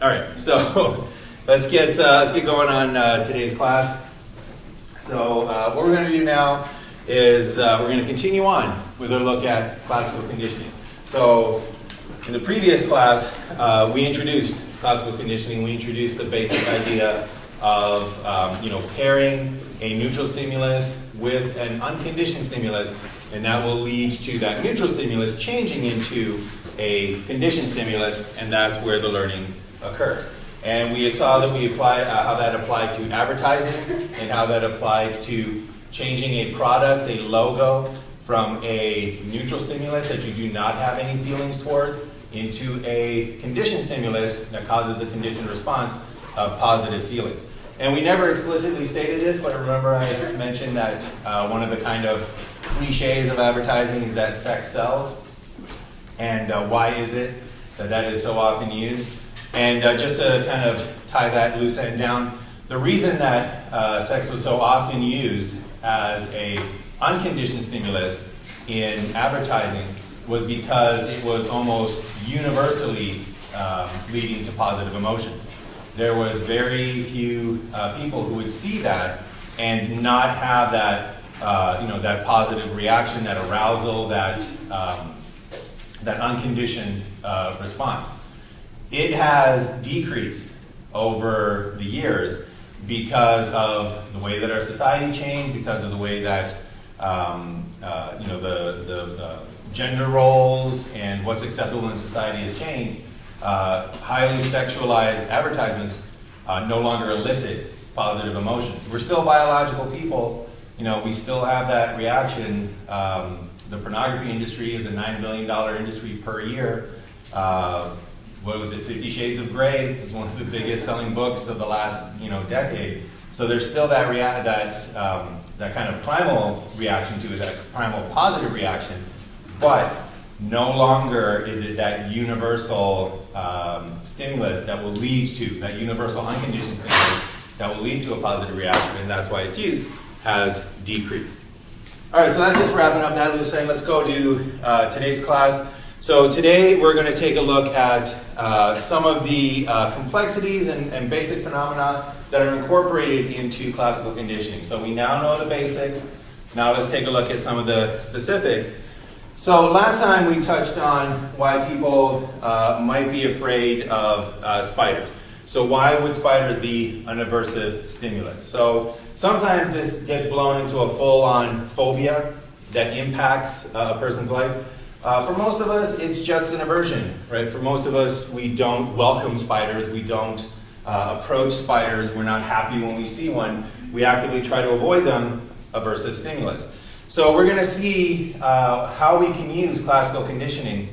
All right, so let's get going on today's class. So what we're going to do now is we're going to continue on with a look at classical conditioning. So in the previous class, we introduced classical conditioning. We introduced the basic idea of pairing a neutral stimulus with an unconditioned stimulus, and that will lead to that neutral stimulus changing into a conditioned stimulus, and that's where the learning occurs. And we saw that we applied how that applied to advertising and how that applied to changing a product, a logo, from a neutral stimulus that you do not have any feelings towards into a conditioned stimulus that causes the conditioned response of positive feelings. And we never explicitly stated this, but remember I mentioned that one of the kind of cliches of advertising is that sex sells. And why is it that that is so often used? And just to kind of tie that loose end down, the reason that sex was so often used as a unconditioned stimulus in advertising was because it was almost universally leading to positive emotions. There was very few people who would see that and not have that, that positive reaction, that arousal, that unconditioned response. It has decreased over the years because of the way that our society changed, because of the way that the gender roles and what's acceptable in society has changed. Highly sexualized advertisements no longer elicit positive emotions. We're still biological people. We still have that reaction. The pornography industry is a $9 billion industry per year. What was it, 50 Shades of Grey? It was one of the biggest selling books of the last decade. So there's still that that kind of primal reaction to it, that primal positive reaction, but no longer is it that universal stimulus that will lead to, that universal unconditioned stimulus that will lead to a positive reaction, and that's why its use has decreased. All right, so that's just wrapping up that loose end. Let's go to today's class. So today we're going to take a look at some of the complexities and basic phenomena that are incorporated into classical conditioning. So we now know the basics. Now let's take a look at some of the specifics. So last time we touched on why people might be afraid of spiders. So why would spiders be an aversive stimulus? So sometimes this gets blown into a full-on phobia that impacts a person's life. For most of us, it's just an aversion, right? For most of us, we don't welcome spiders. We don't approach spiders. We're not happy when we see one. We actively try to avoid them, aversive stimulus. So we're going to see how we can use classical conditioning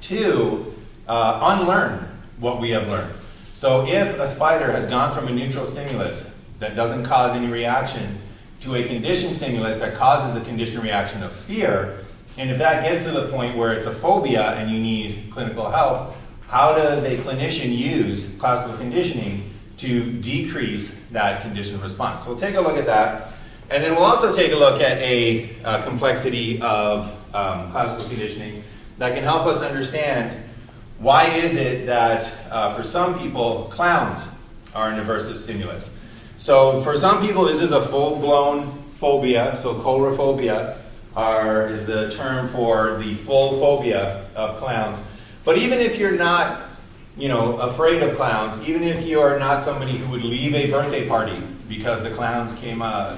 to unlearn what we have learned. So if a spider has gone from a neutral stimulus that doesn't cause any reaction to a conditioned stimulus that causes the conditioned reaction of fear, and if that gets to the point where it's a phobia and you need clinical help, how does a clinician use classical conditioning to decrease that conditioned response? So we'll take a look at that. And then we'll also take a look at a complexity of classical conditioning that can help us understand why is it that for some people, clowns are an aversive stimulus. So for some people, this is a full-blown phobia, so coulrophobia is the term for the full phobia of clowns. But even if you're not, afraid of clowns, even if you are not somebody who would leave a birthday party because the clowns came out,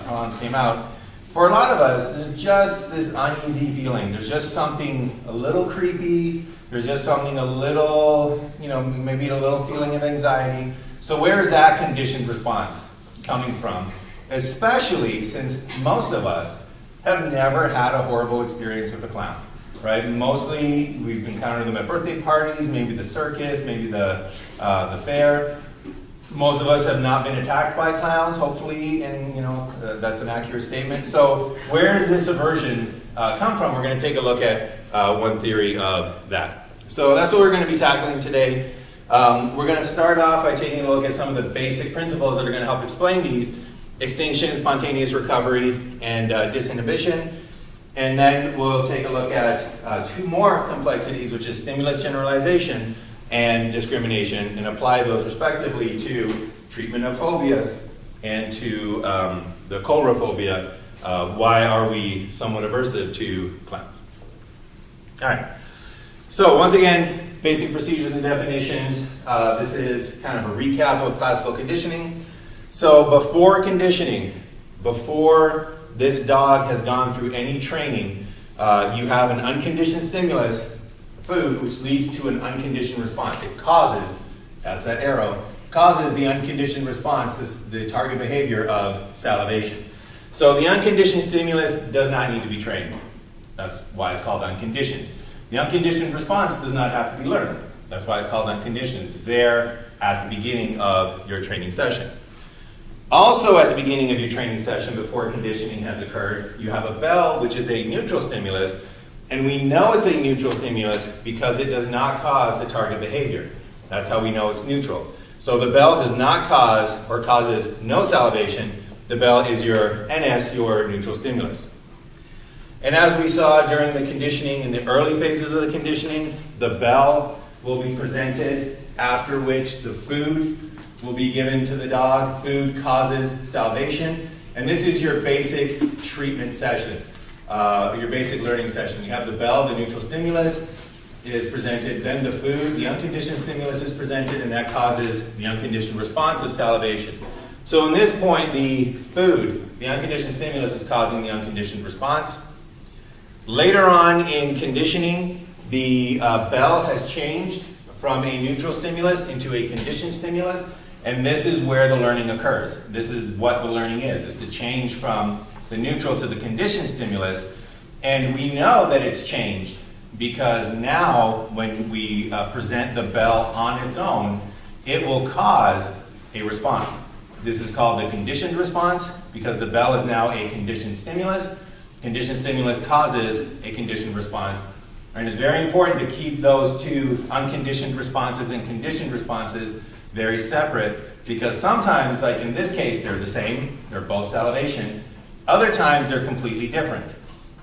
for a lot of us, there's just this uneasy feeling. There's just something a little creepy. There's just something a little, maybe a little feeling of anxiety. So where is that conditioned response coming from? Especially since most of us have never had a horrible experience with a clown, right? Mostly we've encountered them at birthday parties, maybe the circus, maybe the fair. Most of us have not been attacked by clowns, hopefully, and that's an accurate statement. So where does this aversion come from? We're going to take a look at one theory of that. So that's what we're going to be tackling today. We're going to start off by taking a look at some of the basic principles that are going to help explain these: extinction, spontaneous recovery, and disinhibition. And then we'll take a look at two more complexities, which is stimulus generalization and discrimination, and apply those respectively to treatment of phobias and to the coulrophobia. Why are we somewhat aversive to clowns? All right. So once again, basic procedures and definitions. This is kind of a recap of classical conditioning. So before conditioning, before this dog has gone through any training, you have an unconditioned stimulus, food, which leads to an unconditioned response. It causes, that's that arrow, causes the unconditioned response, the target behavior of salivation. So the unconditioned stimulus does not need to be trained. That's why it's called unconditioned. The unconditioned response does not have to be learned. That's why it's called unconditioned. It's there at the beginning of your training session. Also at the beginning of your training session, before conditioning has occurred, you have a bell, which is a neutral stimulus, and we know it's a neutral stimulus because it does not cause the target behavior. That's how we know it's neutral. So the bell does not cause or causes no salivation. The bell is your NS, your neutral stimulus. And as we saw during the conditioning, in the early phases of the conditioning, the bell will be presented, after which the food will be given to the dog. Food causes salivation. And this is your basic treatment session, your basic learning session. You have the bell, the neutral stimulus is presented, then the food, the unconditioned stimulus is presented, and that causes the unconditioned response of salivation. So in this point, the food, the unconditioned stimulus is causing the unconditioned response. Later on in conditioning, the bell has changed from a neutral stimulus into a conditioned stimulus, and this is where the learning occurs. This is what the learning is. It's the change from the neutral to the conditioned stimulus, and we know that it's changed because now when we present the bell on its own, it will cause a response. This is called the conditioned response because the bell is now a conditioned stimulus. Conditioned stimulus causes a conditioned response. And it's very important to keep those two unconditioned responses and conditioned responses very separate, because sometimes, like in this case, they're the same, they're both salivation. Other times they're completely different.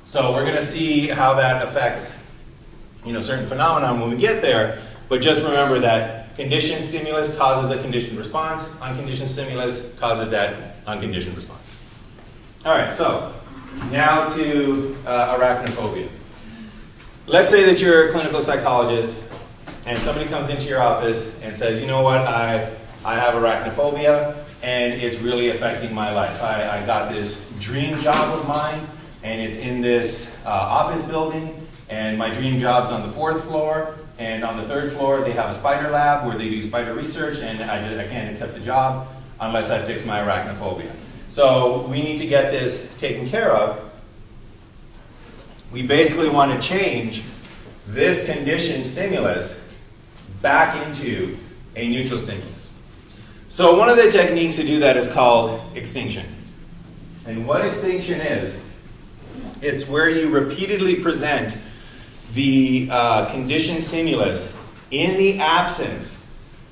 So we're going to see how that affects certain phenomena when we get there, but just remember that conditioned stimulus causes a conditioned response, unconditioned stimulus causes that unconditioned response. All right, so now to arachnophobia. Let's say that you're a clinical psychologist and somebody comes into your office and says, you know what, I have arachnophobia and it's really affecting my life. I got this dream job of mine and it's in this office building, and my dream job's on the 4th floor, and on the 3rd floor they have a spider lab where they do spider research, and I can't accept the job unless I fix my arachnophobia. So we need to get this taken care of. We basically want to change this conditioned stimulus back into a neutral stimulus. So one of the techniques to do that is called extinction. And what extinction is, it's where you repeatedly present the conditioned stimulus in the absence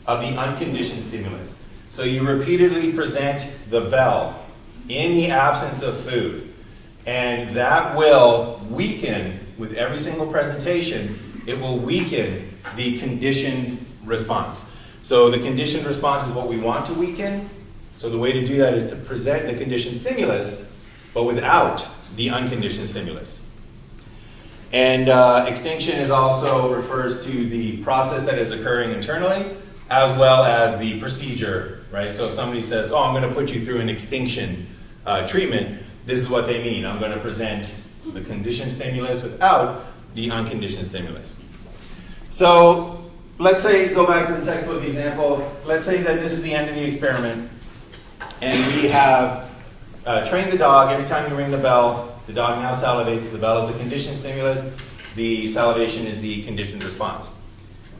of the unconditioned stimulus. So you repeatedly present the bell in the absence of food. And that will weaken, with every single presentation, it will weaken the conditioned response. So the conditioned response is what we want to weaken. So the way to do that is to present the conditioned stimulus, but without the unconditioned stimulus. And extinction is also refers to the process that is occurring internally, as well as the procedure, right? So if somebody says, oh, I'm going to put you through an extinction treatment, this is what they mean. I'm going to present the conditioned stimulus without the unconditioned stimulus. So let's say, go back to the textbook example, let's say that this is the end of the experiment, and we have trained the dog. Every time you ring the bell, the dog now salivates. The bell is a conditioned stimulus. The salivation is the conditioned response.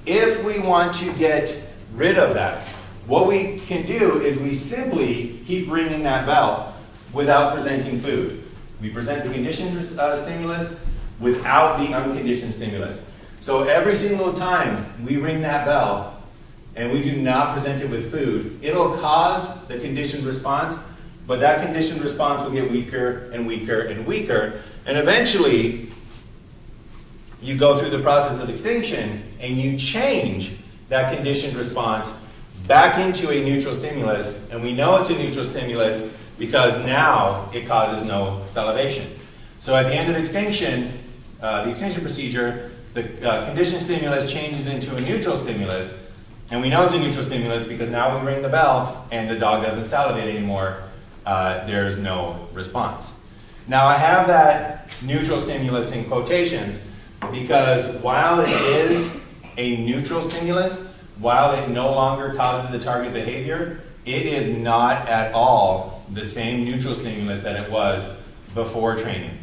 If we want to get rid of that, what we can do is we simply keep ringing that bell without presenting food. We present the conditioned stimulus without the unconditioned stimulus. So every single time we ring that bell and we do not present it with food, it'll cause the conditioned response, but that conditioned response will get weaker and weaker and weaker, and eventually you go through the process of extinction and you change that conditioned response back into a neutral stimulus, and we know it's a neutral stimulus because now it causes no salivation. So at the end of extinction, the extinction procedure, the conditioned stimulus changes into a neutral stimulus, and we know it's a neutral stimulus because now we ring the bell and the dog doesn't salivate anymore. There's no response. Now I have that neutral stimulus in quotations because while it is a neutral stimulus, while it no longer causes the target behavior, it is not at all the same neutral stimulus that it was before training.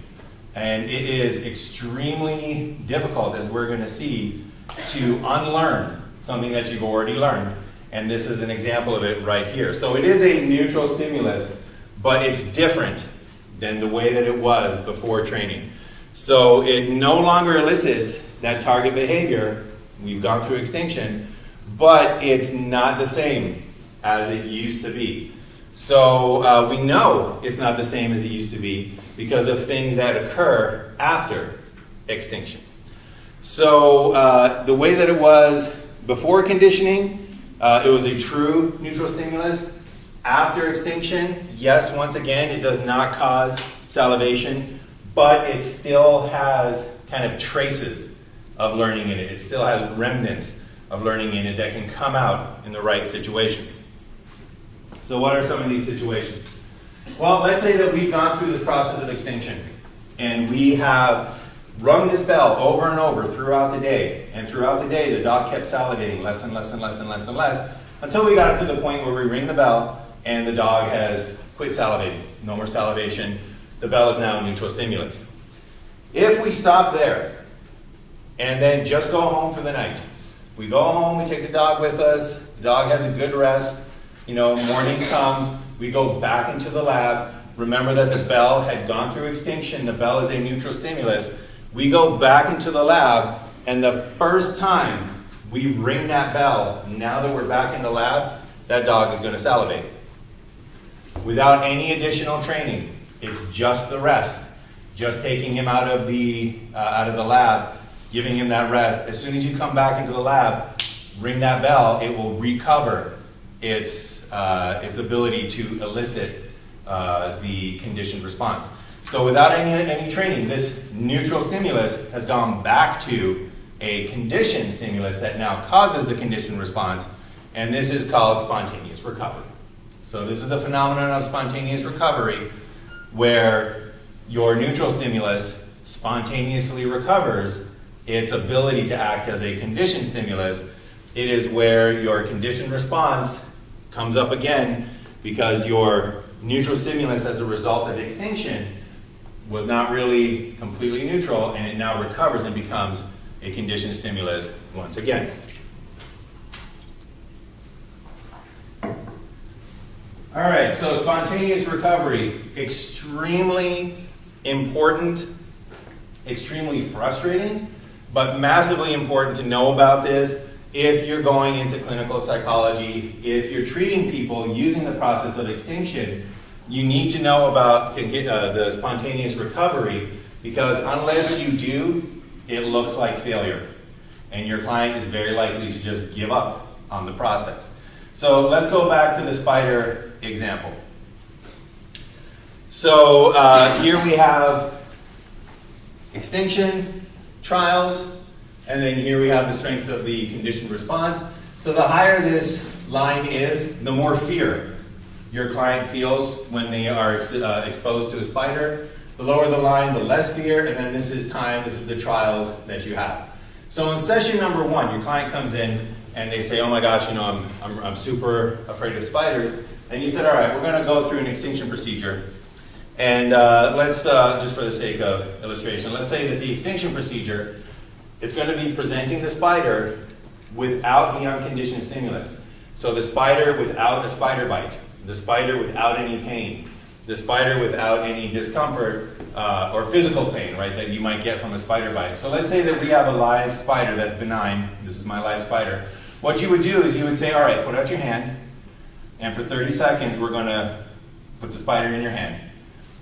And it is extremely difficult, as we're going to see, to unlearn something that you've already learned. And this is an example of it right here. So it is a neutral stimulus, but it's different than the way that it was before training. So it no longer elicits that target behavior. We've gone through extinction, but it's not the same as it used to be. So we know it's not the same as it used to be because of things that occur after extinction. So the way that it was before conditioning, it was a true neutral stimulus. After extinction, yes, once again, it does not cause salivation, but it still has kind of traces of learning in it. It still has remnants of learning in it that can come out in the right situations. So what are some of these situations? Well, let's say that we've gone through this process of extinction and we have rung this bell over and over throughout the day, and throughout the day the dog kept salivating less and less and less and less and less until we got to the point where we ring the bell and the dog has quit salivating. No more salivation. The bell is now a neutral stimulus. If we stop there and then just go home for the night, we go home, we take the dog with us, the dog has a good rest, morning comes, we go back into the lab. Remember that the bell had gone through extinction, the bell is a neutral stimulus. We go back into the lab, and the first time we ring that bell, now that we're back in the lab, that dog is going to salivate. Without any additional training, it's just the rest. Just taking him out of the lab, giving him that rest. As soon as you come back into the lab, ring that bell, it will recover its ability to elicit the conditioned response. So without any training, this neutral stimulus has gone back to a conditioned stimulus that now causes the conditioned response, and this is called spontaneous recovery. So this is the phenomenon of spontaneous recovery, where your neutral stimulus spontaneously recovers its ability to act as a conditioned stimulus. It is where your conditioned response comes up again because your neutral stimulus as a result of extinction was not really completely neutral, and it now recovers and becomes a conditioned stimulus once again. All right, so spontaneous recovery, extremely important, extremely frustrating, but massively important to know about this if you're going into clinical psychology. If you're treating people using the process of extinction, you need to know about the spontaneous recovery, because unless you do, it looks like failure, and your client is very likely to just give up on the process. So let's go back to the spider example. So here we have extinction, trials, and then here we have the strength of the conditioned response. So the higher this line is, the more fear your client feels when they are exposed to a spider. The lower the line, the less fear, and then this is time, this is the trials that you have. So in session number 1, your client comes in and they say, oh my gosh, I'm super afraid of spiders. And you said, all right, we're going to go through an extinction procedure. And let's, just for the sake of illustration, let's say that the extinction procedure is going to be presenting the spider without the unconditioned stimulus. So the spider without a spider bite, the spider without any pain, the spider without any discomfort or physical pain, right, that you might get from a spider bite. So let's say that we have a live spider that's benign. This is my live spider. What you would do is you would say, all right, put out your hand, and for 30 seconds we're going to put the spider in your hand.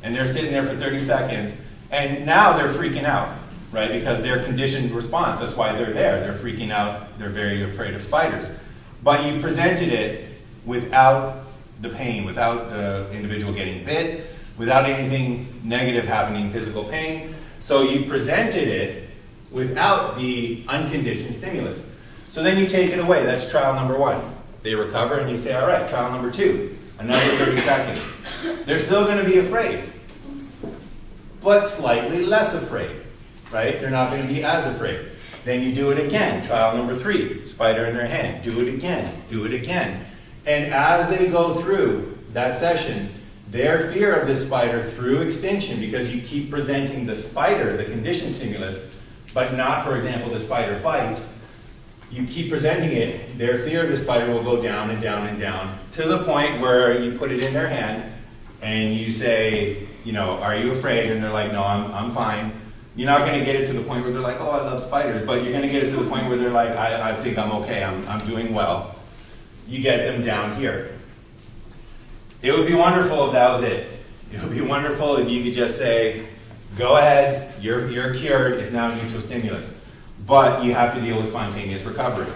And they're sitting there for 30 seconds, and now they're freaking out, right? Because they're conditioned response. That's why they're there. They're freaking out. They're very afraid of spiders. But you presented it without the pain, without the individual getting bit, without anything negative happening, physical pain. So you presented it without the unconditioned stimulus. So then you take it away. That's trial number 1. They recover and you say, all right, trial number 2, another 30 seconds. They're still going to be afraid, but slightly less afraid, right? They're not going to be as afraid. Then you do it again, trial number 3, spider in their hand. Do it again, do it again. And as they go through that session, their fear of this spider through extinction, because you keep presenting the spider, the conditioned stimulus, but not, for example, the spider bite, you keep presenting it, their fear of the spider will go down and down and down to the point where you put it in their hand and you say, you know, are you afraid? And they're like, no, I'm fine. You're not going to get it to the point where they're like, oh, I love spiders, but you're going to get it to the point where they're like, I think I'm okay, I'm doing well. You get them down here. It would be wonderful if that was it. It would be wonderful if you could just say, go ahead, you're cured, it's now neutral stimulus. But you have to deal with spontaneous recovery.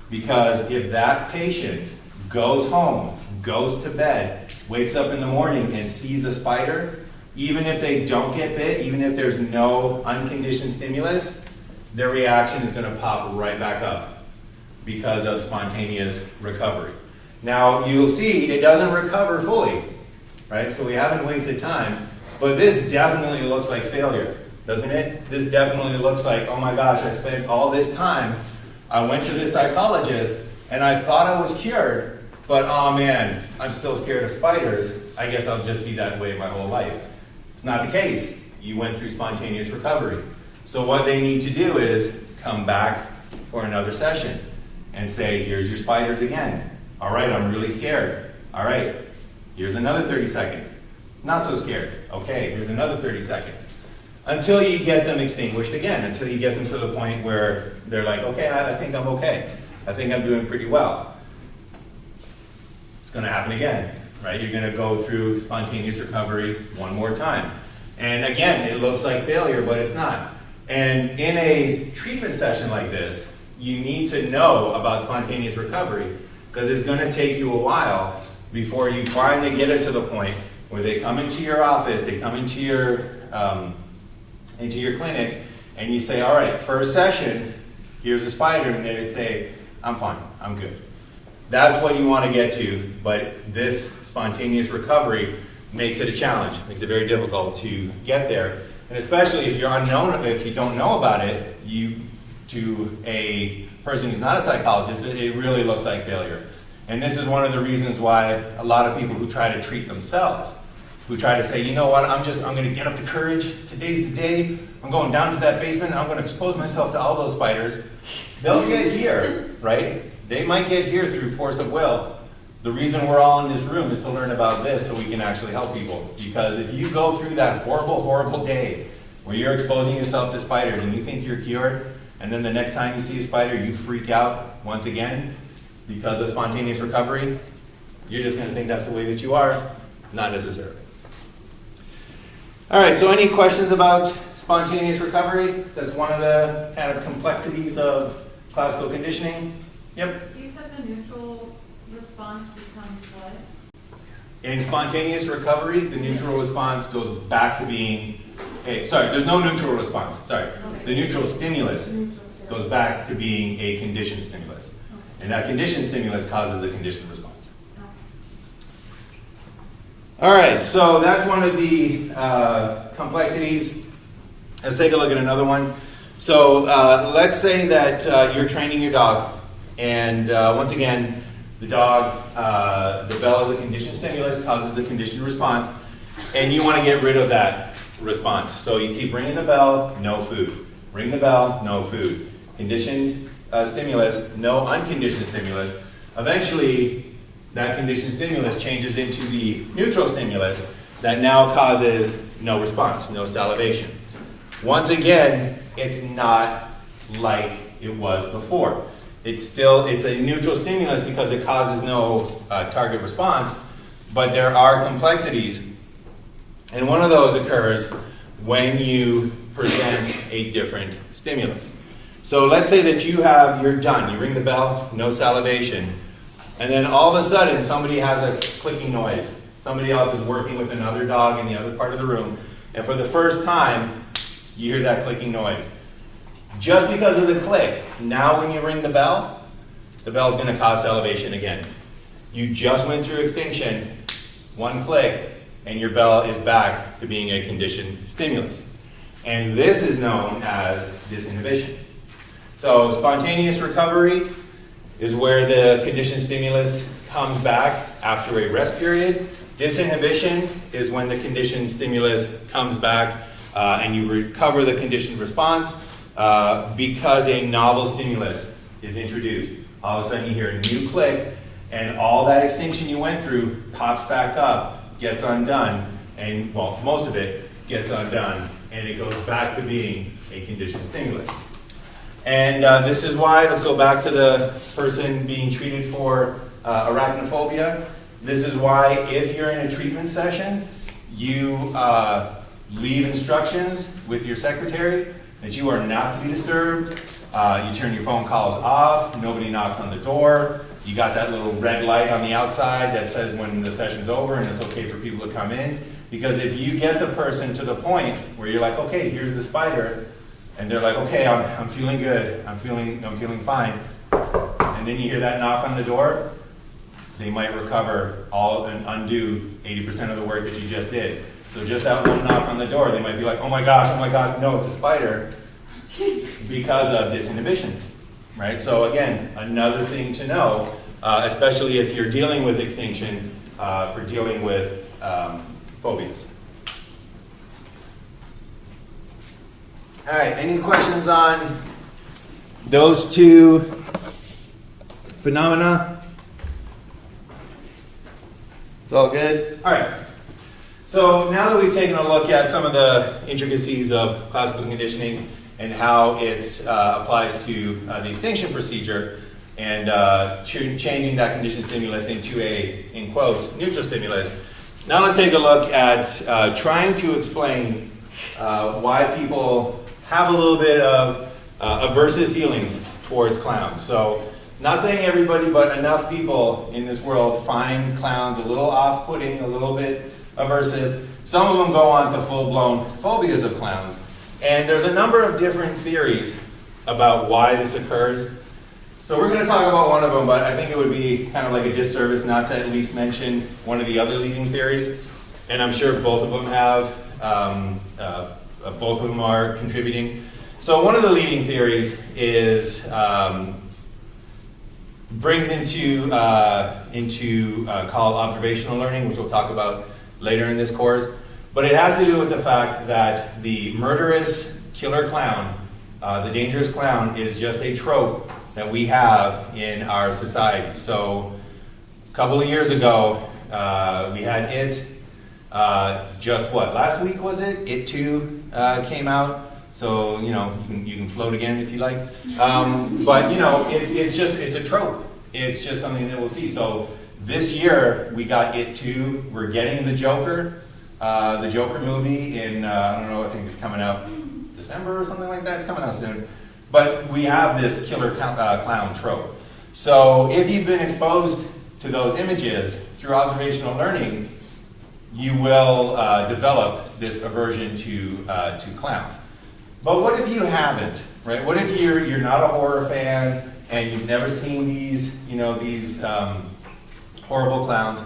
Because if that patient goes home, goes to bed, wakes up in the morning and sees a spider, even if they don't get bit, even if there's no unconditioned stimulus, their reaction is going to pop right back up because of spontaneous recovery. Now, you'll see it doesn't recover fully, right? So we haven't wasted time, but this definitely looks like failure, doesn't it? This definitely looks like, oh my gosh, I spent all this time, I went to this psychologist, and I thought I was cured, but oh man, I'm still scared of spiders. I guess I'll just be that way my whole life. It's not the case. You went through spontaneous recovery. So what they need to do is come back for another session and say, here's your spiders again. All right, I'm really scared. All right, here's another 30 seconds. Not so scared. Okay, here's another 30 seconds. Until you get them extinguished again, until you get them to the point where they're like, okay, I think I'm okay. I think I'm doing pretty well. It's going to happen again, right? You're going to go through spontaneous recovery one more time. And again, it looks like failure, but it's not. And in a treatment session like this, you need to know about spontaneous recovery because it's going to take you a while before you finally get it to the point where they come into your office, they come into your clinic, and you say, all right, first session, here's a spider, and they say, I'm fine, I'm good. That's what you want to get to, but this spontaneous recovery makes it a challenge, makes it very difficult to get there. And especially if you're unknown, if you don't know about it, to a person who's not a psychologist, it really looks like failure. And this is one of the reasons why a lot of people who try to treat themselves, who try to say, you know what, I'm going to get up the courage, today's the day, I'm going down to that basement, I'm going to expose myself to all those spiders, they'll get here, right? They might get here through force of will. The reason we're all in this room is to learn about this so we can actually help people. Because if you go through that horrible, horrible day where you're exposing yourself to spiders and you think you're cured, and then the next time you see a spider, you freak out once again because of spontaneous recovery, you're just going to think that's the way that you are. Not necessarily. All right, so any questions about spontaneous recovery? That's one of the kind of complexities of classical conditioning. Yep. You said the neutral response becomes what? In spontaneous recovery, the neutral response goes back to being, there's no neutral response, sorry. Okay. The neutral stimulus goes back to being a conditioned stimulus. Okay. And that conditioned stimulus causes the conditioned response. Okay. All right, so that's one of the complexities. Let's take a look at another one. So let's say that you're training your dog, and once again, the dog, the bell is a conditioned stimulus, causes the conditioned response, and you want to get rid of that response. So you keep ringing the bell, no food. Ring the bell, no food. Conditioned stimulus, no unconditioned stimulus. Eventually, that conditioned stimulus changes into the neutral stimulus that now causes no response, no salivation. Once again, it's not like it was before. It's a neutral stimulus because it causes no target response, but there are complexities. And one of those occurs when you present a different stimulus. So let's say that you're done, you ring the bell, no salivation, and then all of a sudden somebody has a clicking noise. Somebody else is working with another dog in the other part of the room, and for the first time, you hear that clicking noise. Just because of the click, now when you ring the bell's going to cause salivation again. You just went through extinction, one click, and your bell is back to being a conditioned stimulus. And this is known as disinhibition. So spontaneous recovery is where the conditioned stimulus comes back after a rest period. Disinhibition is when the conditioned stimulus comes back and you recover the conditioned response because a novel stimulus is introduced. All of a sudden you hear a new click, and all that extinction you went through pops back up, gets undone, and well, most of it gets undone, and it goes back to being a conditioned stimulus. And this is why, let's go back to the person being treated for arachnophobia. This is why if you're in a treatment session, you leave instructions with your secretary that you are not to be disturbed. You turn your phone calls off, nobody knocks on the door. You got that little red light on the outside that says when the session's over and it's okay for people to come in. Because if you get the person to the point where you're like, okay, here's the spider, and they're like, okay, I'm feeling good, I'm feeling fine, and then you hear that knock on the door, they might recover all and undo 80% of the work that you just did. So just that one knock on the door, they might be like, oh my gosh, no, it's a spider, because of disinhibition, right? So again, another thing to know, especially if you're dealing with extinction, for dealing with phobias. All right, any questions on those two phenomena? It's all good? All right. So now that we've taken a look at some of the intricacies of classical conditioning and how it applies to the extinction procedure and changing that conditioned stimulus into a, in quotes, neutral stimulus, now let's take a look at trying to explain why people have a little bit of aversive feelings towards clowns. So, not saying everybody, but enough people in this world find clowns a little off-putting, a little bit aversive. Some of them go on to full-blown phobias of clowns. And there's a number of different theories about why this occurs. So we're going to talk about one of them, but I think it would be kind of like a disservice not to at least mention one of the other leading theories. And I'm sure both of them have, both of them are contributing. So one of the leading theories is brings into called observational learning, which we'll talk about later in this course. But it has to do with the fact that the murderous killer clown, the dangerous clown, is just a trope that we have in our society. So a couple of years ago, we had It. Just what, last week was it? It 2 came out. So, you know, you can float again if you like. But, you know, it's a trope. It's just something that we'll see. So this year, we got It 2. We're getting the Joker movie in, I don't know, I think it's coming out December or something like that. It's coming out soon. But we have this killer clown trope. So if you've been exposed to those images through observational learning, you will develop this aversion to clowns. But what if you haven't, right? What if you're not a horror fan and you've never seen these horrible clowns?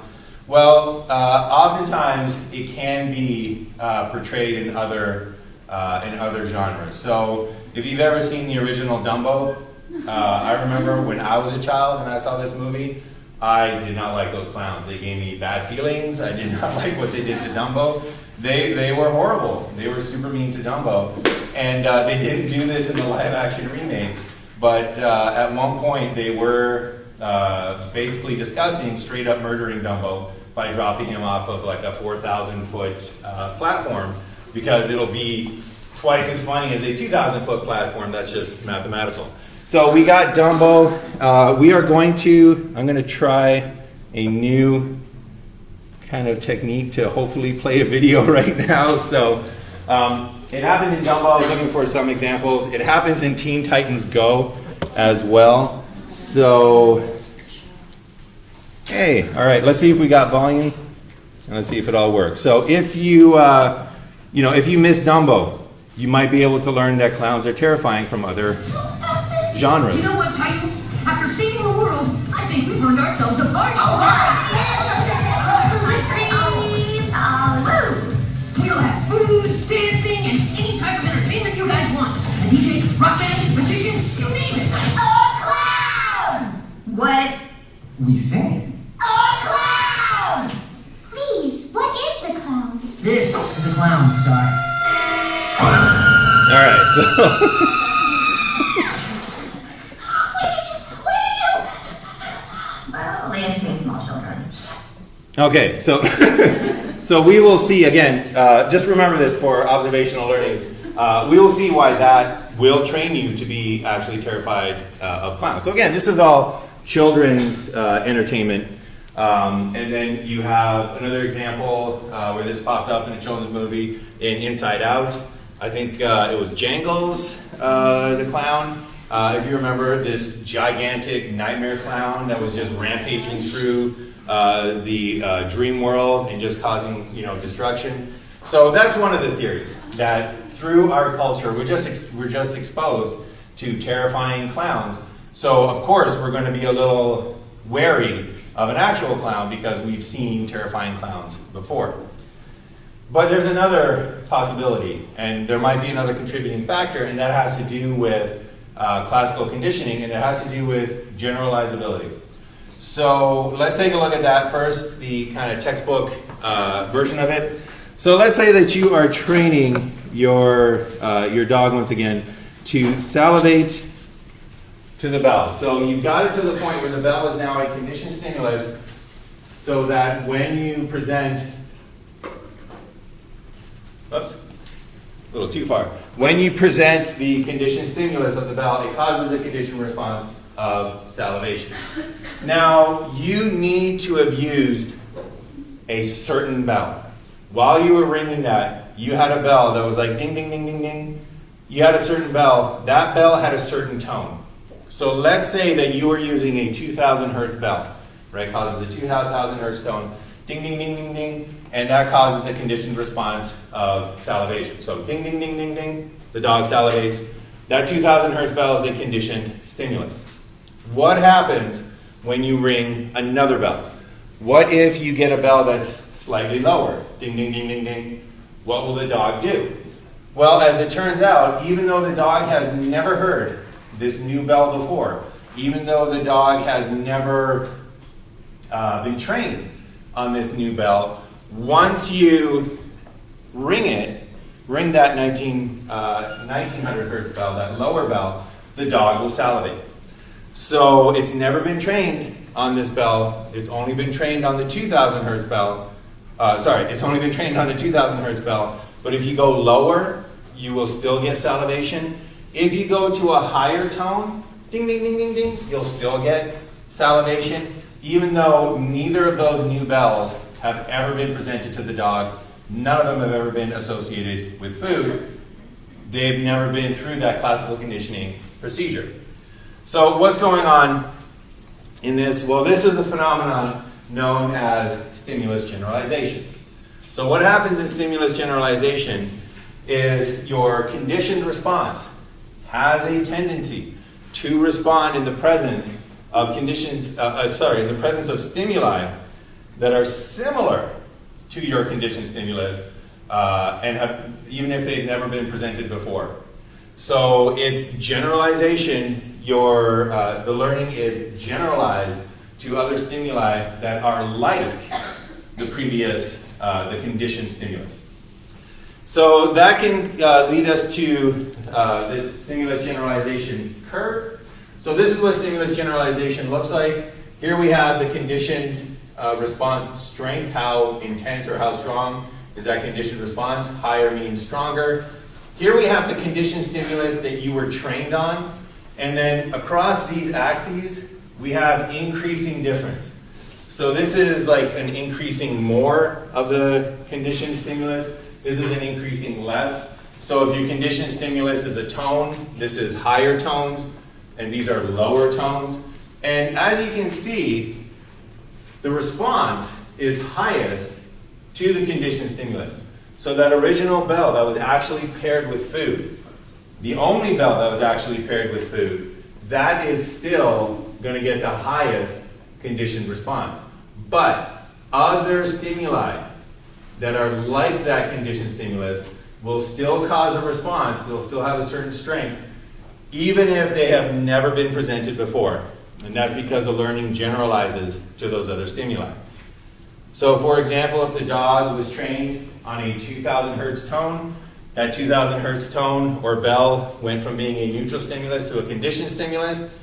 Well, oftentimes it can be portrayed in other genres. So if you've ever seen the original Dumbo, I remember when I was a child and I saw this movie, I did not like those clowns. They gave me bad feelings. I did not like what they did to Dumbo. They were horrible. They were super mean to Dumbo. And they didn't do this in the live action remake. But at one point they were basically discussing straight up murdering Dumbo by dropping him off of like a 4,000-foot platform, because it'll be twice as funny as a 2,000-foot platform. That's just mathematical. So we got Dumbo. I'm going to try a new kind of technique to hopefully play a video right now. So It happened in Dumbo. I was looking for some examples. It happens in Teen Titans Go as well. So, hey, all right, let's see if we got volume, and let's see if it all works. So if you, if you miss Dumbo, you might be able to learn that clowns are terrifying from other genres. You know what, Titans? After saving the world, I think we've earned ourselves a party. We'll have food, dancing, and any type of entertainment you guys want. A DJ, rock band, magician, you name it. A clown! What? We said a clown! Please, what is the clown? This is a clown, Star. All right, so Well, they entertain small children. okay, so so we will see again. Just remember this for observational learning. We will see why that will train you to be actually terrified of clowns. So again, this is all children's entertainment. And then you have another example where this popped up in a children's movie in Inside Out. I think it was Jangles, the clown. If you remember, this gigantic nightmare clown that was just rampaging through the dream world and just causing, destruction. So that's one of the theories, that through our culture, we're just exposed to terrifying clowns. So of course, we're going to be a little wary of an actual clown because we've seen terrifying clowns before. But there's another possibility, and there might be another contributing factor, and that has to do with classical conditioning, and it has to do with generalizability. So let's take a look at that first, the kind of textbook version of it. So let's say that you are training your dog, once again, to salivate to the bell. So you've got it to the point where the bell is now a conditioned stimulus, so that when you present, oops, a little too far. When you present the conditioned stimulus of the bell, it causes a conditioned response of salivation. Now, you need to have used a certain bell. While you were ringing that, you had a bell that was like ding, ding, ding, ding, ding. You had a certain bell. That bell had a certain tone. So let's say that you were using a 2,000 hertz bell, right? Causes a 2,000 hertz tone. Ding, ding, ding, ding, ding. And that causes the conditioned response of salivation. So ding, ding, ding, ding, ding. The dog salivates. That 2,000 hertz bell is a conditioned stimulus. What happens when you ring another bell? What if you get a bell that's slightly lower? Ding, ding, ding, ding, ding. What will the dog do? Well, as it turns out, even though the dog has never heard this new bell before, even though the dog has never been trained on this new bell, once you ring that 1900 hertz bell, that lower bell, the dog will salivate. So it's never been trained on this bell. It's only been trained on the 2000 hertz bell. It's only been trained on the 2000 hertz bell. But if you go lower, you will still get salivation. If you go to a higher tone, ding, ding, ding, ding, ding, you'll still get salivation, even though neither of those new bells have ever been presented to the dog. None of them have ever been associated with food. They've never been through that classical conditioning procedure. So what's going on in this? Well, this is the phenomenon known as stimulus generalization. So what happens in stimulus generalization is your conditioned response has a tendency to respond in the presence of in the presence of stimuli that are similar to your conditioned stimulus, and have, even if they've never been presented before. So it's generalization. The learning is generalized to other stimuli that are like the previous, the conditioned stimulus. So that can lead us to this stimulus generalization curve. So this is what stimulus generalization looks like. Here we have the conditioned response strength, how intense or how strong is that conditioned response. Higher means stronger. Here we have the conditioned stimulus that you were trained on. And then across these axes, we have increasing difference. So this is like an increasing more of the conditioned stimulus. this is an increasing less. So if your conditioned stimulus is a tone, this is higher tones, and these are lower tones. And as you can see, the response is highest to the conditioned stimulus. So that original bell that was actually paired with food, the only bell that was actually paired with food, that is still going to get the highest conditioned response. But other stimuli that are like that conditioned stimulus will still cause a response, they'll still have a certain strength, even if they have never been presented before. And that's because the learning generalizes to those other stimuli. So for example, if the dog was trained on a 2000 hertz tone, that 2000 hertz tone or bell went from being a neutral stimulus to a conditioned stimulus,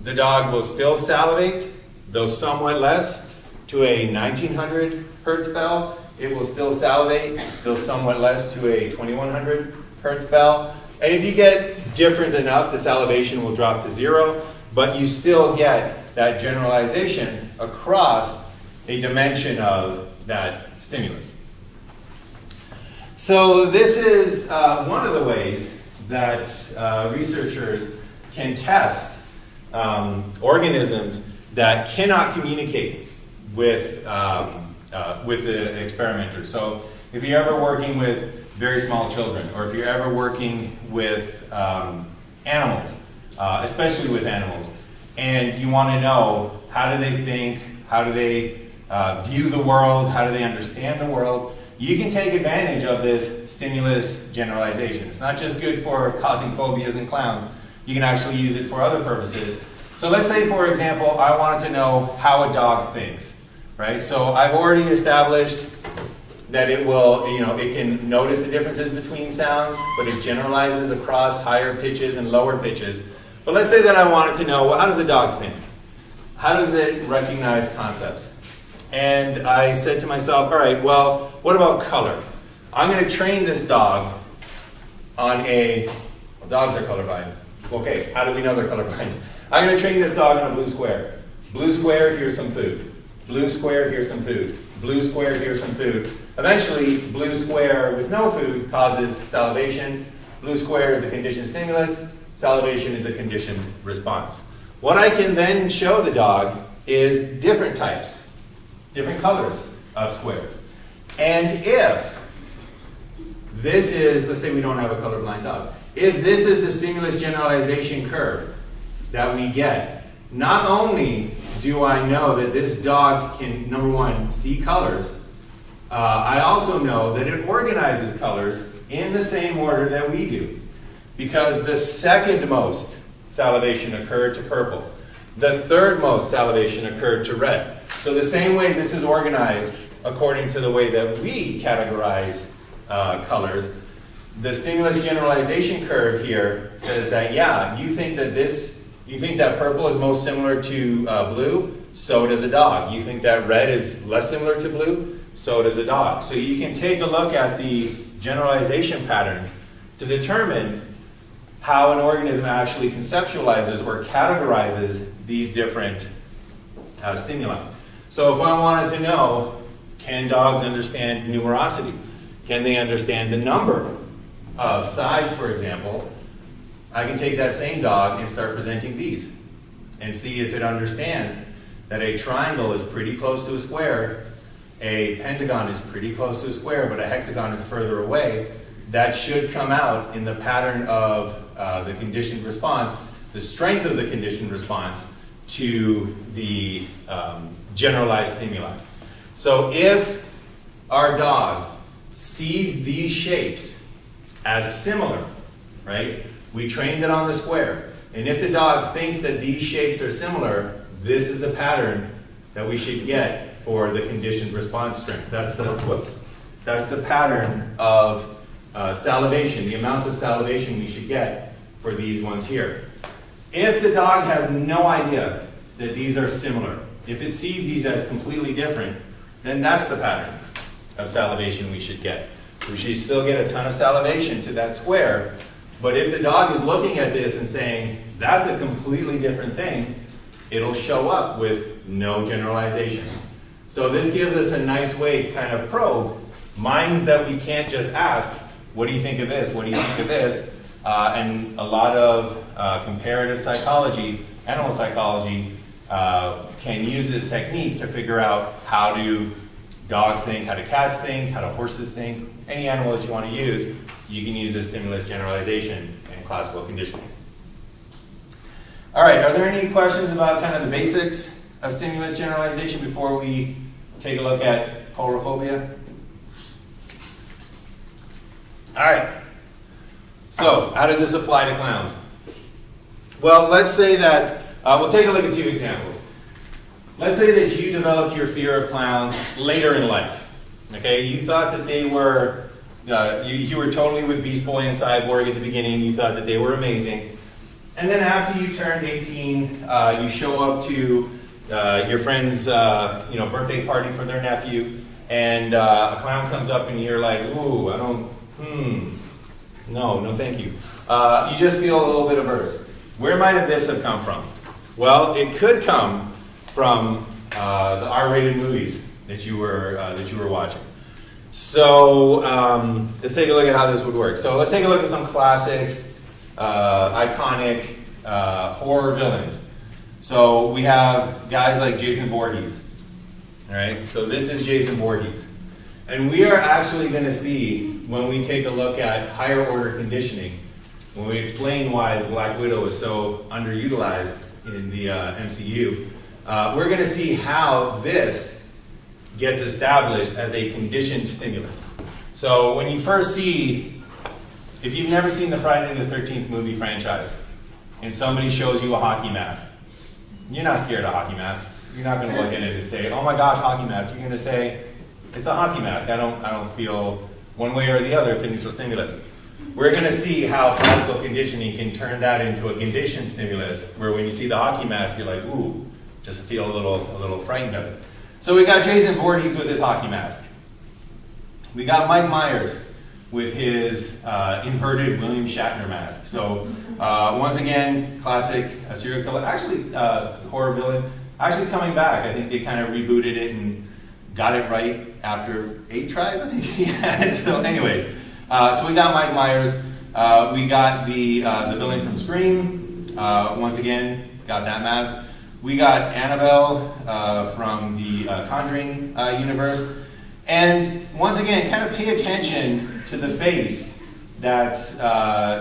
the dog will still salivate, though somewhat less, to a 1900 hertz bell. It will still salivate, though somewhat less, to a 2100 hertz bell. And if you get different enough, the salivation will drop to 0, but you still get that generalization across a dimension of that stimulus. So this is one of the ways that researchers can test organisms that cannot communicate with the experimenter. So if you're ever working with very small children, or if you're ever working with animals, especially with animals, and you want to know how do they think, how do they view the world, how do they understand the world, you can take advantage of this stimulus generalization. It's not just good for causing phobias in clowns, you can actually use it for other purposes. So let's say, for example, I wanted to know how a dog thinks, right? So I've already established that it will, it can notice the differences between sounds, but it generalizes across higher pitches and lower pitches. But let's say that I wanted to know, well, how does a dog think? How does it recognize concepts? And I said to myself, all right, well, what about color? I'm going to train this dog on dogs are colorblind. Okay, how do we know they're colorblind? I'm going to train this dog on a blue square. Blue square, here's some food. Blue square, here's some food. Blue square, here's some food. Eventually, blue square with no food causes salivation. Blue square is a conditioned stimulus. Salivation is a conditioned response. What I can then show the dog is different types, different colors of squares. And if this is, let's say we don't have a colorblind dog, if this is the stimulus generalization curve that we get, not only do I know that this dog can, number one, see colors, I also know that it organizes colors in the same order that we do. Because the second most salivation occurred to purple. The third most salivation occurred to red. So the same way this is organized according to the way that we categorize colors, the stimulus generalization curve here says that, yeah, you think that purple is most similar to blue, so does a dog. You think that red is less similar to blue, so does a dog. So you can take a look at the generalization patterns to determine how an organism actually conceptualizes or categorizes these different stimuli. So if I wanted to know, can dogs understand numerosity? Can they understand the number of sides, for example? I can take that same dog and start presenting these and see if it understands that a triangle is pretty close to a square, a pentagon is pretty close to a square, but a hexagon is further away. That should come out in the pattern of the conditioned response, the strength of the conditioned response to the generalized stimuli. So if our dog sees these shapes as similar, right? We trained it on the square. And if the dog thinks that these shapes are similar, this is the pattern that we should get for the conditioned response strength. That's the pattern of salivation, the amount of salivation we should get for these ones here. If the dog has no idea that these are similar, if it sees these as completely different, then that's the pattern of salivation we should get. We should still get a ton of salivation to that square, but if the dog is looking at this and saying, that's a completely different thing, it'll show up with no generalization. So this gives us a nice way to kind of probe minds that we can't just ask, what do you think of this? What do you think of this? And a lot of comparative psychology, animal psychology, can use this technique to figure out how do dogs think, how do cats think, how do horses think. Any animal that you want to use, you can use this stimulus generalization and classical conditioning. All right, are there any questions about kind of the basics of stimulus generalization before we take a look at coulrophobia? All right, so how does this apply to clowns? Well, let's say that, we'll take a look at two examples. Let's say that you developed your fear of clowns later in life. Okay, you thought that they were, you were totally with Beast Boy and Cyborg at the beginning, you thought that they were amazing. And then after you turned 18, you show up to your friend's birthday party for their nephew, and a clown comes up and you're like, ooh, no thank you. You just feel a little bit averse. Where might this have come from? Well, it could come from the R-rated movies that you were watching. So let's take a look at how this would work. So let's take a look at some classic, iconic horror villains. So we have guys like Jason Voorhees. All right, so this is Jason Voorhees. And we are actually going to see, when we take a look at higher order conditioning, when we explain why the Black Widow is so underutilized in the MCU, we're going to see how this gets established as a conditioned stimulus. So when you first see, if you've never seen the Friday the 13th movie franchise, and somebody shows you a hockey mask, you're not scared of hockey masks. You're not going to look at it and say, oh my gosh, hockey mask. You're going to say, it's a hockey mask. I don't feel one way or the other. It's a neutral stimulus. We're going to see how classical conditioning can turn that into a conditioned stimulus, where when you see the hockey mask, you're like, ooh, just feel a little frightened of it. So we got Jason Voorhees with his hockey mask. We got Mike Myers with his inverted William Shatner mask. So once again, classic serial killer, actually horror villain, actually coming back. I think they kind of rebooted it and got it right after 8 tries, I think he had. So anyways, so we got Mike Myers. We got the villain from Scream. Once again, got that mask. We got Annabelle from the Conjuring universe. And once again, kind of pay attention to the face that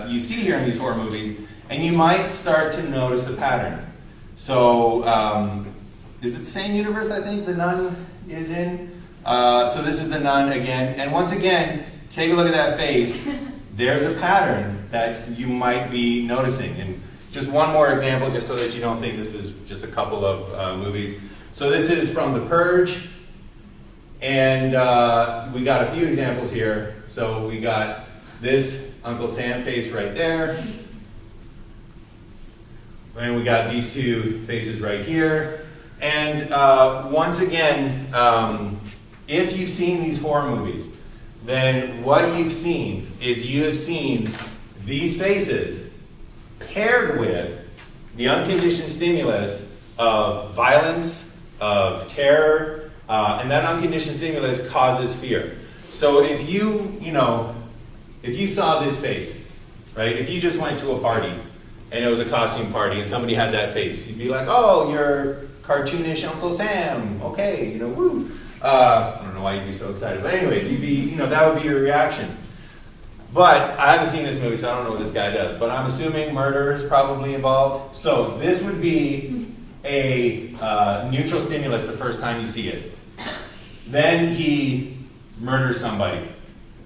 you see here in these horror movies, and you might start to notice a pattern. So, is it the same universe I think The Nun is in? So this is The Nun again. And once again, take a look at that face. There's a pattern that you might be noticing. And just one more example, just so that you don't think this is just a couple of movies. So this is from The Purge. And we got a few examples here. So we got this Uncle Sam face right there. And we got these two faces right here. And once again, if you've seen these horror movies, then what you've seen is you have seen these faces paired with the unconditioned stimulus of violence, of terror, and that unconditioned stimulus causes fear. So if you saw this face, right? If you just went to a party and it was a costume party and somebody had that face, you'd be like, oh, you're cartoonish Uncle Sam. Okay, woo. I don't know why you'd be so excited, but anyways, you'd be, that would be your reaction. But I haven't seen this movie, so I don't know what this guy does. But I'm assuming murder is probably involved. So this would be a neutral stimulus the first time you see it. Then he murders somebody.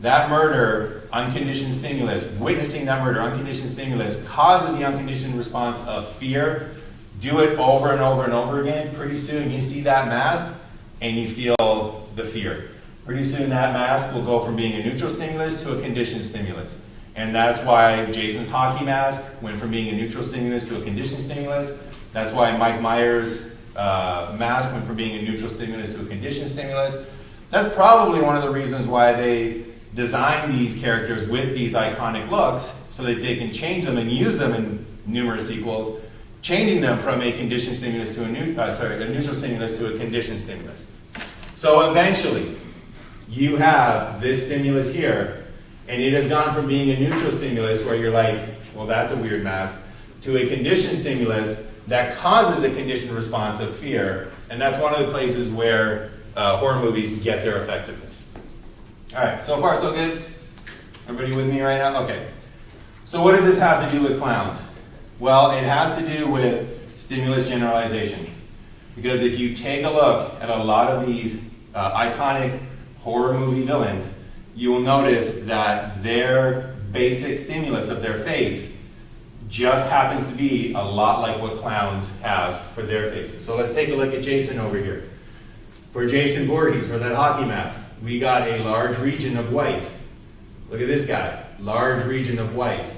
That murder, unconditioned stimulus, witnessing that murder, unconditioned stimulus, causes the unconditioned response of fear. Do it over and over and over again. Pretty soon you see that mask and you feel the fear. Pretty soon that mask will go from being a neutral stimulus to a conditioned stimulus. And that's why Jason's hockey mask went from being a neutral stimulus to a conditioned stimulus. That's why Mike Myers' mask went from being a neutral stimulus to a conditioned stimulus. That's probably one of the reasons why they designed these characters with these iconic looks, so that they can change them and use them in numerous sequels, changing them from a conditioned stimulus to a neutral stimulus to a conditioned stimulus. So eventually, you have this stimulus here, and it has gone from being a neutral stimulus where you're like, well, that's a weird mask, to a conditioned stimulus that causes the conditioned response of fear, and that's one of the places where horror movies get their effectiveness. All right, so far so good? Everybody with me right now? Okay. So what does this have to do with clowns? Well, it has to do with stimulus generalization. Because if you take a look at a lot of these iconic horror movie villains, you will notice that their basic stimulus of their face just happens to be a lot like what clowns have for their faces. So let's take a look at Jason over here. For Jason Voorhees, for that hockey mask, we got a large region of white. Look at this guy, large region of white.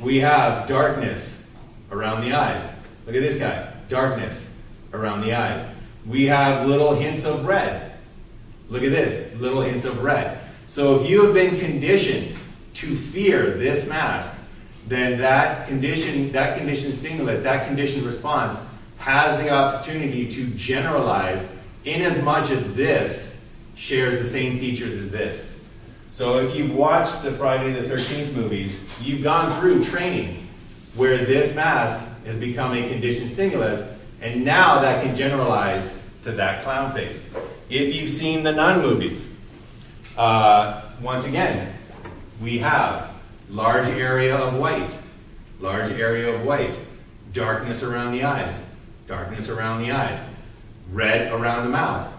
We have darkness around the eyes. Look at this guy, darkness around the eyes. We have little hints of red. Look at this, little hints of red. So if you have been conditioned to fear this mask, then that conditioned stimulus, that conditioned response has the opportunity to generalize in as much as this shares the same features as this. So if you've watched the Friday the 13th movies, you've gone through training where this mask has become a conditioned stimulus, and now that can generalize to that clown face. If you've seen the Nun movies, once again, we have large area of white, darkness around the eyes, red around the mouth,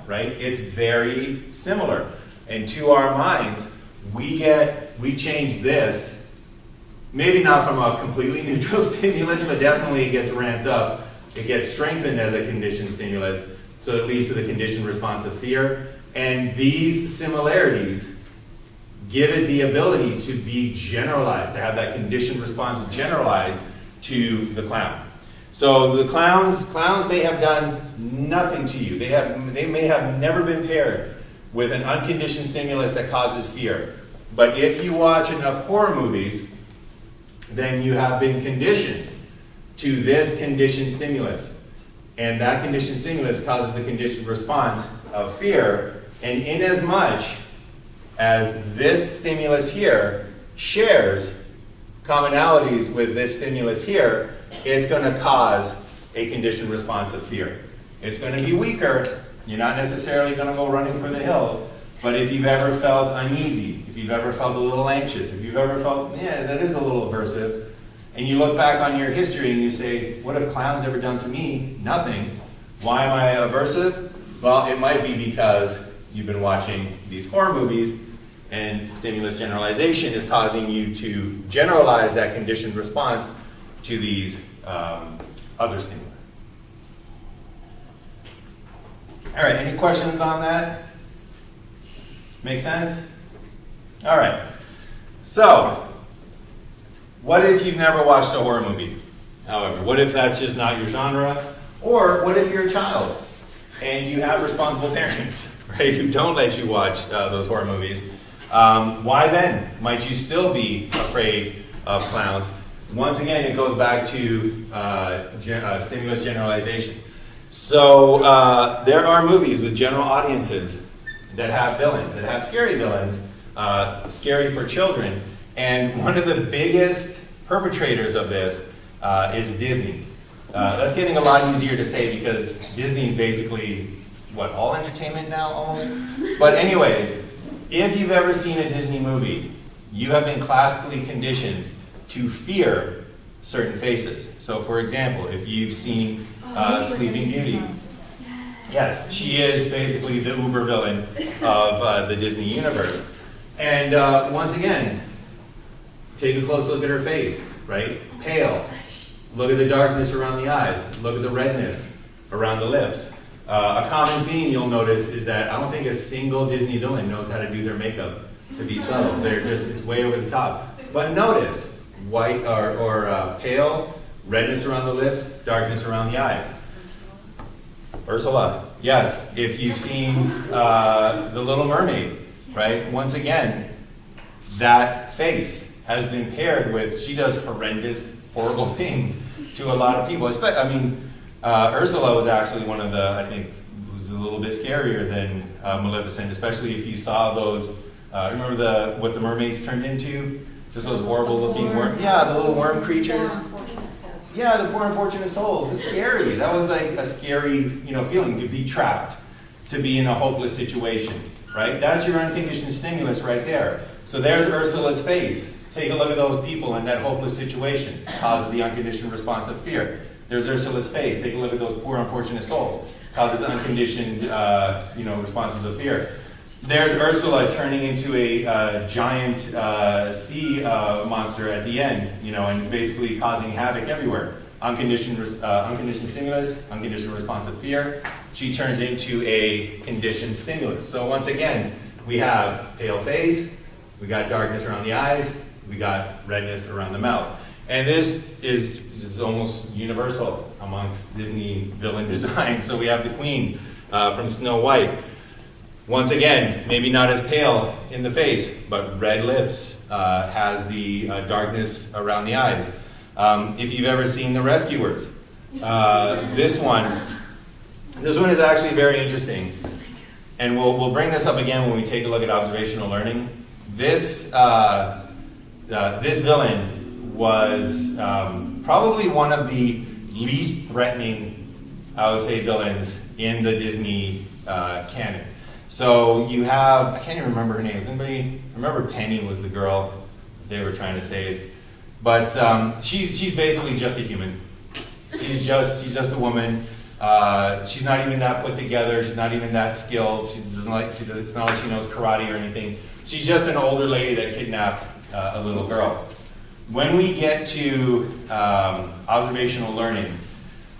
right? It's very similar. And to our minds, we change this, maybe not from a completely neutral stimulus, but definitely it gets ramped up. It gets strengthened as a conditioned stimulus, so it leads to the conditioned response of fear. And these similarities give it the ability to be generalized, to have that conditioned response generalized to the clown. So the clowns may have done nothing to you. They may have never been paired with an unconditioned stimulus that causes fear. But if you watch enough horror movies, then you have been conditioned to this conditioned stimulus. And that conditioned stimulus causes the conditioned response of fear. And in as much as this stimulus here shares commonalities with this stimulus here, it's going to cause a conditioned response of fear. It's going to be weaker. You're not necessarily going to go running for the hills. But if you've ever felt uneasy, if you've ever felt a little anxious, if you've ever felt, yeah, that is a little aversive, and you look back on your history and you say, what have clowns ever done to me? Nothing. Why am I aversive? Well, it might be because you've been watching these horror movies and stimulus generalization is causing you to generalize that conditioned response to these other stimuli. All right, any questions on that? Make sense? All right. So, what if you've never watched a horror movie? However, what if that's just not your genre? Or what if you're a child and you have responsible parents, right, who don't let you watch those horror movies? Why then might you still be afraid of clowns? Once again, it goes back to stimulus generalization. So there are movies with general audiences that have villains, that have scary villains, scary for children. And one of the biggest perpetrators of this is Disney. That's getting a lot easier to say because Disney is basically, all entertainment now almost? But anyways, if you've ever seen a Disney movie, you have been classically conditioned to fear certain faces. So for example, if you've seen Sleeping Beauty, yes, she is basically the uber villain of the Disney universe. And once again, take a close look at her face, right? Pale. Look at the darkness around the eyes. Look at the redness around the lips. A common theme you'll notice is that I don't think a single Disney villain knows how to do their makeup to be subtle. It's way over the top. But notice, white or pale, redness around the lips, darkness around the eyes. Ursula, yes. If you've seen The Little Mermaid, right? Once again, that face has been paired with, she does horrendous, horrible things to a lot of people. Ursula was actually one of the, I think, was a little bit scarier than Maleficent, especially if you saw those, remember what the mermaids turned into? Just those horrible looking worm, yeah, the little worm creatures. Yeah, the poor unfortunate souls. It's scary. That was like a scary, feeling to be trapped, to be in a hopeless situation, right? That's your unconditioned stimulus right there. So there's Ursula's face. Take a look at those people in that hopeless situation. Causes the unconditioned response of fear. There's Ursula's face. Take a look at those poor unfortunate souls. Causes unconditioned, responses of fear. There's Ursula turning into a giant sea monster at the end, and basically causing havoc everywhere. Unconditioned stimulus, unconditioned response of fear. She turns into a conditioned stimulus. So once again, we have pale face, we got darkness around the eyes, we got redness around the mouth. And this is almost universal amongst Disney villain design. So we have the Queen from Snow White. Once again, maybe not as pale in the face, but red lips, has the darkness around the eyes. If you've ever seen The Rescuers, this one is actually very interesting. And we'll bring this up again when we take a look at observational learning. This villain was probably one of the least threatening, I would say, villains in the Disney canon. So you have, I can't even remember her name. Does anybody remember? Penny was the girl they were trying to save. But she's basically just a human. She's just a woman. She's not even that put together. She's not even that skilled. It's not like she knows karate or anything. She's just an older lady that kidnapped a little girl. When we get to observational learning,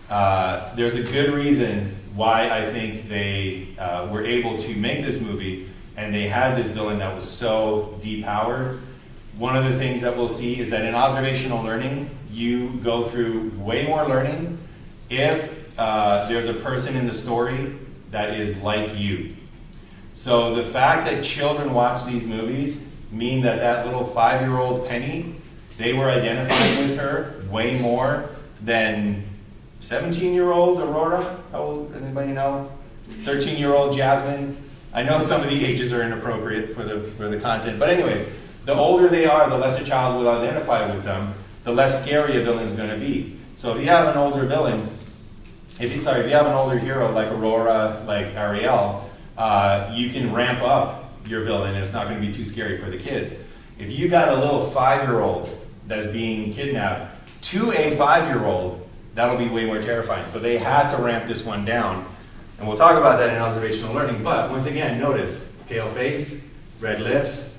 there's a good reason why I think they were able to make this movie, and they had this villain that was so depowered. One of the things that we'll see is that in observational learning, you go through way more learning if there's a person in the story that is like you. So the fact that children watch these movies mean that little 5-year-old Penny, they were identifying with her way more than 17-year-old Aurora. How old, anybody know? 13-year-old Jasmine. I know some of the ages are inappropriate for the content, but anyways, the older they are, the less a child will identify with them, the less scary a villain is going to be. So if you have an older villain, if you have an older hero like Aurora, like Ariel, you can ramp up your villain and it's not going to be too scary for the kids. If you got a little 5-year-old that's being kidnapped to a 5-year-old, that'll be way more terrifying. So they had to ramp this one down. And we'll talk about that in observational learning. But once again, notice, pale face, red lips,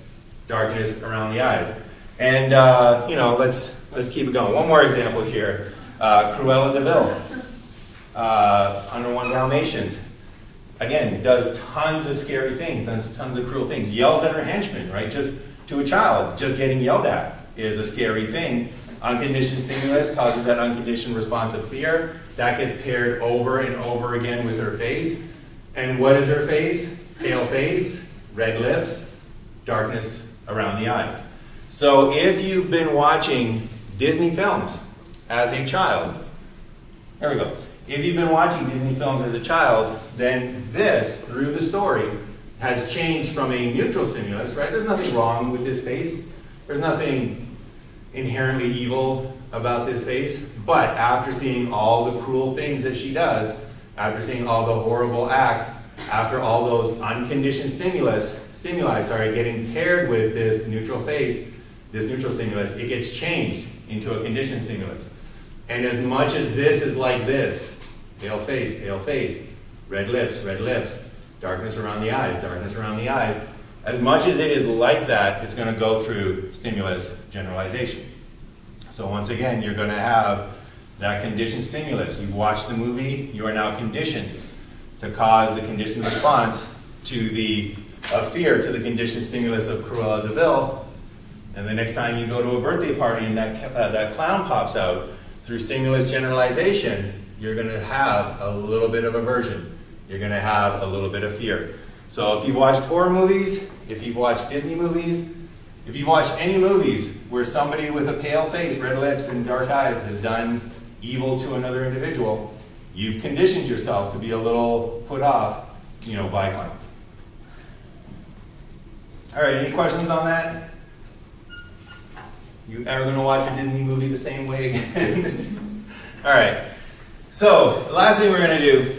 darkness around the eyes. And, let's keep it going. One more example here. Cruella de Vil, 101 Dalmatians. Again, does tons of scary things, does tons of cruel things. Yells at her henchmen, right? Just to a child, just getting yelled at is a scary thing. Unconditioned stimulus causes that unconditioned response of fear. That gets paired over and over again with her face. And what is her face? Pale face, red lips, darkness around the eyes. So if you've been watching Disney films as a child, there we go. If you've been watching Disney films as a child, then this, through the story, has changed from a neutral stimulus, right? There's nothing wrong with this face. There's nothing inherently evil about this face. But after seeing all the cruel things that she does, after seeing all the horrible acts, after all those unconditioned stimuli getting paired with this neutral face, this neutral stimulus, it gets changed into a conditioned stimulus. And as much as this is like this, pale face, red lips, darkness around the eyes, as much as it is like that, it's going to go through stimulus generalization. So once again, you're going to have that conditioned stimulus. You've watched the movie, you are now conditioned to cause the conditioned response to the fear to the conditioned stimulus of Cruella de Vil. And the next time you go to a birthday party and that clown pops out, through stimulus generalization, you're going to have a little bit of aversion. You're going to have a little bit of fear. So if you've watched horror movies, if you've watched Disney movies, if you've watched any movies where somebody with a pale face, red lips, and dark eyes has done evil to another individual, you've conditioned yourself to be a little put off, by clowns. All right, any questions on that? You ever gonna watch a Disney movie the same way again? All right, so the last thing we're gonna do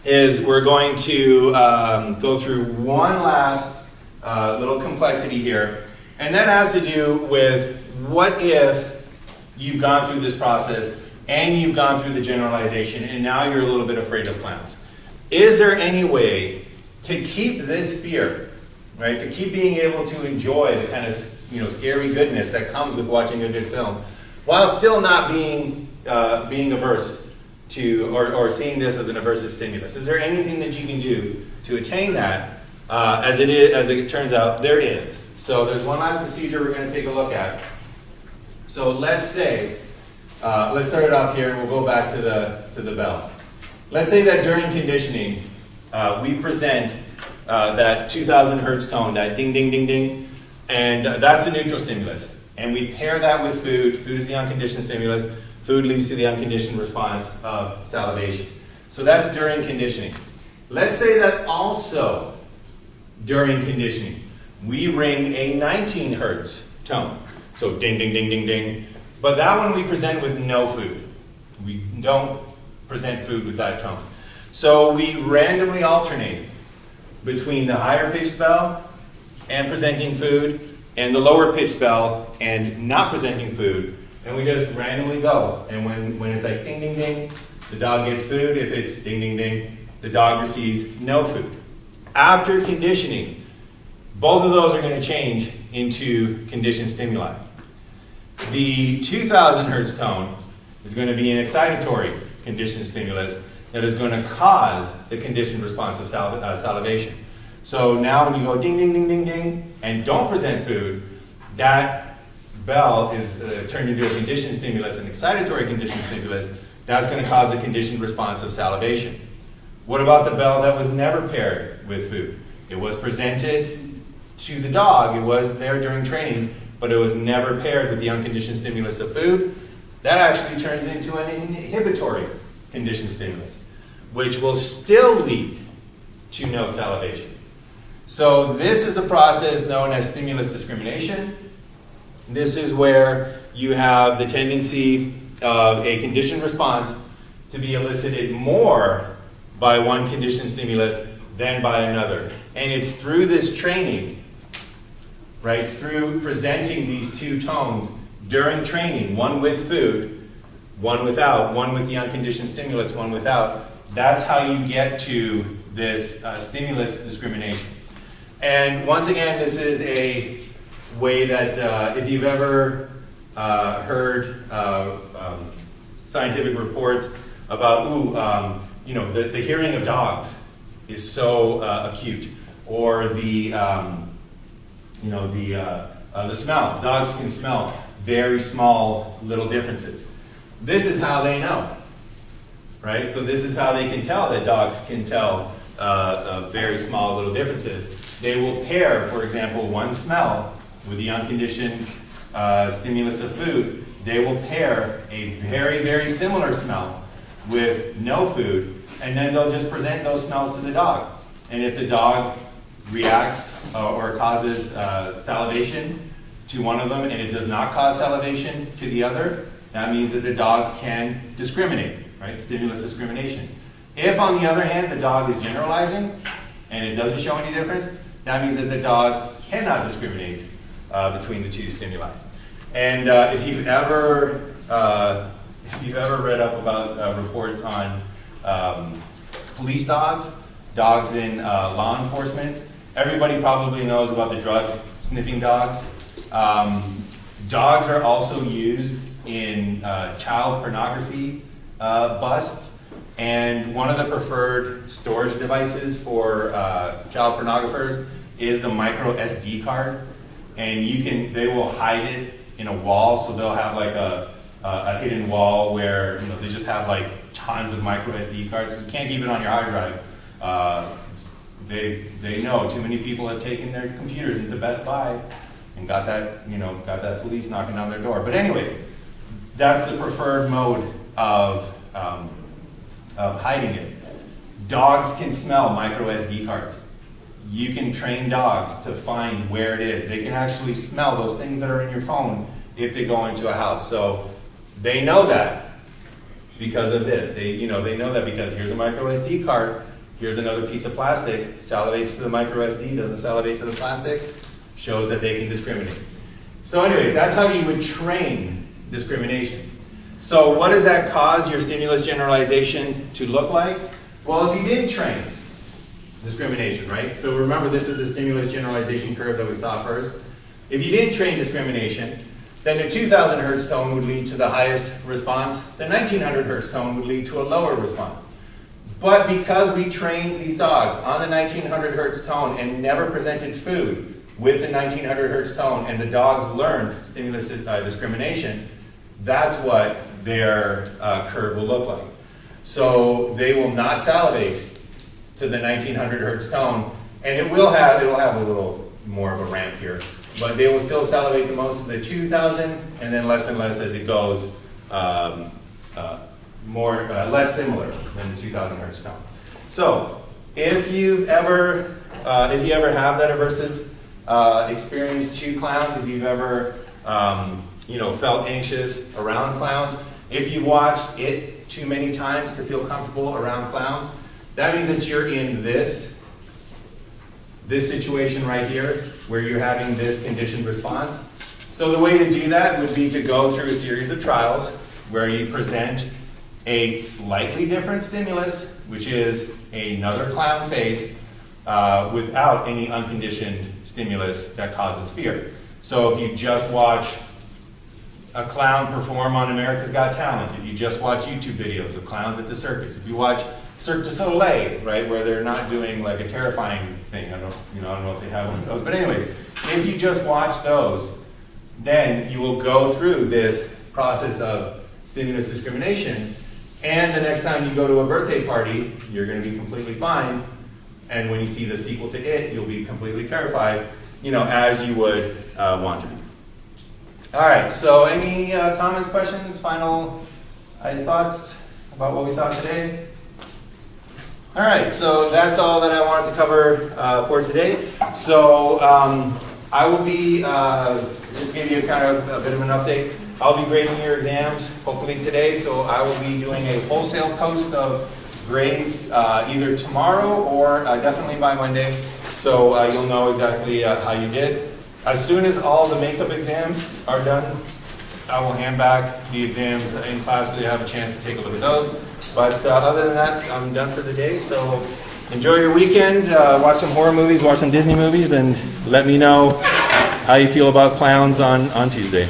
is we're going to go through one last little complexity here, and that has to do with what if you've gone through this process and you've gone through the generalization and now you're a little bit afraid of clowns. Is there any way to keep this fear, right, to keep being able to enjoy the kind of scary goodness that comes with watching a good film while still not being averse to or seeing this as an aversive stimulus? Is there anything that you can do to attain that? As it turns out, there is. So there's one last procedure we're going to take a look at. So let's say, let's start it off here and we'll go back to the bell. Let's say that during conditioning, we present that 2000 hertz tone, that ding, ding, ding, ding, and that's the neutral stimulus. And we pair that with food. Food is the unconditioned stimulus. Food leads to the unconditioned response of salivation. So that's during conditioning. Let's say that also during conditioning, we ring a 19 hertz tone. So ding, ding, ding, ding, ding. But that one we present with no food. We don't present food with that tone. So we randomly alternate between the higher pitched bell and presenting food and the lower pitched bell and not presenting food. And we just randomly go. And when it's like ding, ding, ding, the dog gets food. If it's ding, ding, ding, the dog receives no food. After conditioning, both of those are going to change into conditioned stimuli. The 2000 hertz tone is going to be an excitatory conditioned stimulus that is going to cause the conditioned response of salivation. So now when you go ding, ding, ding, ding, ding, and don't present food, that bell is turned into a conditioned stimulus, an excitatory conditioned stimulus, that's going to cause a conditioned response of salivation. What about the bell that was never paired with food? It was presented to the dog, it was there during training, but it was never paired with the unconditioned stimulus of food. That actually turns into an inhibitory conditioned stimulus, which will still lead to no salivation. So this is the process known as stimulus discrimination. This is where you have the tendency of a conditioned response to be elicited more by one conditioned stimulus than by another. And it's through this training, right, it's through presenting these two tones during training, one with food, one without, one with the unconditioned stimulus, one without. That's how you get to this stimulus discrimination. And once again, this is a way that if you've ever heard scientific reports about, the hearing of dogs is so acute, or the smell. Dogs can smell very small little differences. This is how they know, right? So this is how they can tell that dogs can tell very small little differences. They will pair, for example, one smell with the unconditioned stimulus of food. They will pair a very, very similar smell with no food, and then they'll just present those smells to the dog. And if the dog reacts or causes salivation to one of them and it does not cause salivation to the other, that means that the dog can discriminate, right? Stimulus discrimination. If, on the other hand, the dog is generalizing and it doesn't show any difference, that means that the dog cannot discriminate between the two stimuli. And if you've ever read up about reports on police dogs in law enforcement, everybody probably knows about the drug sniffing dogs. Dogs are also used in child pornography busts, and one of the preferred storage devices for child pornographers is the micro SD card, and they will hide it in a wall, so they'll have like a hidden wall where they just have like tons of micro SD cards. You can't keep it on your hard drive. They know too many people have taken their computers into Best Buy and got that police knocking on their door. But anyways, that's the preferred mode of of hiding it. Dogs can smell micro SD cards. You can train dogs to find where it is. They can actually smell those things that are in your phone if they go into a house. So they know that because of this. They know that because here's a micro SD card, here's another piece of plastic, salivates to the micro SD, doesn't salivate to the plastic, shows that they can discriminate. So anyways, that's how you would train discrimination. So what does that cause your stimulus generalization to look like? Well, if you didn't train discrimination, right? So remember, this is the stimulus generalization curve that we saw first. If you didn't train discrimination, then the 2000 hertz tone would lead to the highest response. The 1900 hertz tone would lead to a lower response. But because we trained these dogs on the 1900 hertz tone and never presented food with the 1900 hertz tone, and the dogs learned stimulus discrimination, that's what their curve will look like. So they will not salivate to the 1900 hertz tone, and it will have a little more of a ramp here, but they will still salivate the most of the 2000, and then less and less as it goes, less similar than the 2000 hertz tone. So if you ever have that aversive experience to clowns, if you've ever felt anxious around clowns, if you watched it too many times to feel comfortable around clowns, that means that you're in this situation right here, where you're having this conditioned response. So the way to do that would be to go through a series of trials where you present a slightly different stimulus, which is another clown face, without any unconditioned stimulus that causes fear. So if you just watch a clown perform on America's Got Talent, if you just watch YouTube videos of clowns at the circus, if you watch Cirque du Soleil, right, where they're not doing like a terrifying thing. I don't know if they have one of those. But anyways, if you just watch those, then you will go through this process of stimulus discrimination, and the next time you go to a birthday party, you're going to be completely fine. And when you see the sequel to it, you'll be completely terrified, as you would want to be. All right, so any comments, questions, final thoughts about what we saw today? All right, so that's all that I wanted to cover for today. So I will be, just give you kind of a bit of an update. I'll be grading your exams, hopefully today, so I will be doing a wholesale post of grades either tomorrow or definitely by Monday, so you'll know exactly how you did. As soon as all the makeup exams are done, I will hand back the exams in class so you have a chance to take a look at those. But other than that, I'm done for the day, so enjoy your weekend, watch some horror movies, watch some Disney movies, and let me know how you feel about clowns on Tuesday.